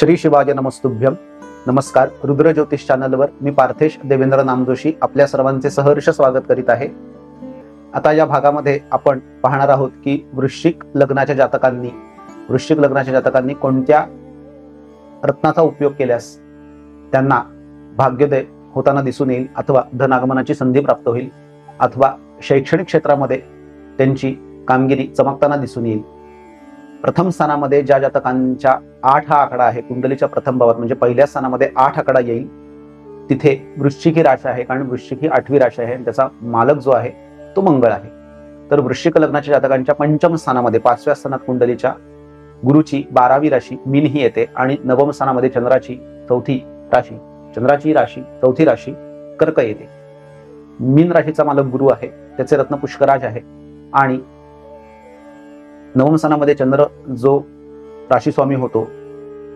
श्री शिवाय नमस्तुभ्यम. नमस्कार. रुद्र ज्योतिष चॅनलवर मी पार्थेश देवेंद्र नामजोशी आपल्या सर्वांचे सहर्ष स्वागत करीत आहे. आता या भागामध्ये आपण पाहणार आहोत की वृश्चिक लग्नाच्या जातकांनी कोणत्या रत्नाचा उपयोग केल्यास त्यांना भाग्योदय होताना दिसून येईल, अथवा धनागमनाची संधी प्राप्त होईल, अथवा शैक्षणिक क्षेत्रामध्ये त्यांची कामगिरी चमकताना दिसून येईल. प्रथम स्थानामध्ये ज्या जातकांच्या 8 हा आकडा आहे, कुंडलीच्या प्रथम भावात म्हणजे पहिल्या स्थानामध्ये 8 आकडा येईल, तिथे वृश्चिक ही राशी आहे. कारण वृश्चिक ही 8वी राशी आहे आणि त्याचा मालक जो आहे तो मंगळ आहे. तर वृश्चिक लग्नाच्या जातकांच्या पंचम स्थानामध्ये 5व्या स्थानात कुंडलीच्या गुरुची 12वी राशी मीन ही येते आणि नवम स्थानामध्ये चंद्राची चौथी राशी कर्क येते. मीन राशीचा मालक गुरु आहे, त्याचे रत्न पुष्कराज आहे आणि नवम स्थानामध्ये चंद्र जो राशी स्वामी होतो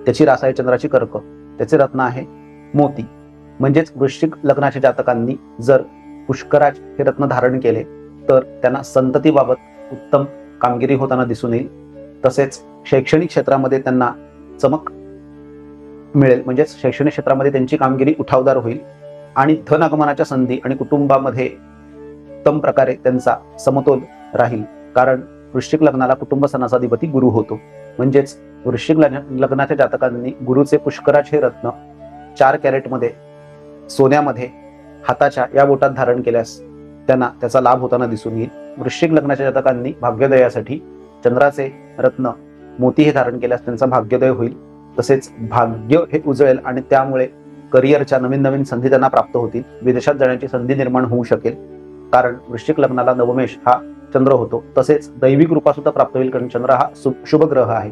त्याची रास आहे चंद्राची कर्क, त्याचे रत्न आहे मोती. म्हणजेच वृश्चिक लग्नाच्या जातकांनी जर पुष्कराज हे रत्न धारण केले तर त्यांना संततीबाबत उत्तम कामगिरी होताना दिसून येईल. तसेच शैक्षणिक क्षेत्रामध्ये त्यांना चमक मिळेल, म्हणजेच शैक्षणिक क्षेत्रामध्ये त्यांची कामगिरी उठावदार होईल आणि धन आगमनाच्या संधी आणि कुटुंबामध्ये उत्तम प्रकारे त्यांचा समतोल राहील. कारण वृश्चिक लग्नाला कुटुंब सणाचा अधिपती गुरु होतो. म्हणजेच वृश्चिक लग्नाच्या जातकांनी गुरुचे पुष्कराज हे रत्न 4 कॅरेटमध्ये सोन्यामध्ये हाताच्या या बोटात धारण केल्यास त्यांना त्याचा लाभ होताना दिसून येईल. वृश्चिक लग्नाच्या जातकांनी भाग्योदयासाठी चंद्राचे रत्न मोती हे धारण केल्यास त्यांचा भाग्योदय होईल. तसेच भाग्य हे उजळेल आणि त्यामुळे करिअरच्या नवीन संधी त्यांना प्राप्त होतील. विदेशात जाण्याची संधी निर्माण होऊ शकेल, कारण वृश्चिक लग्नाला नवमेश हा चंद्र होतो. तसेच दैविक कृपा सुद्धा प्राप्त होईल, कारण चंद्र हा शुभ ग्रह आहे.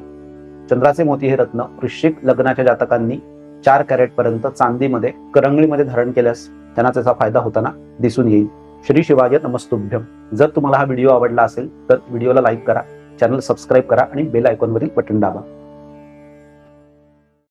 चंद्राचे मोती हे रत्न वृश्चिक लग्नाच्या जातकांनी 4 कॅरेट पर्यंत चांदीमध्ये करंगळीमध्ये धारण केल्यास त्यांना त्याचा फायदा होताना दिसून येईल. श्री शिवाय नमस्तुभ्यम. जर तुम्हाला हा व्हिडिओ आवडला असेल तर व्हिडिओला लाईक करा, चॅनल सबस्क्राईब करा आणि बेल आयकॉनवरील बटन दाबा.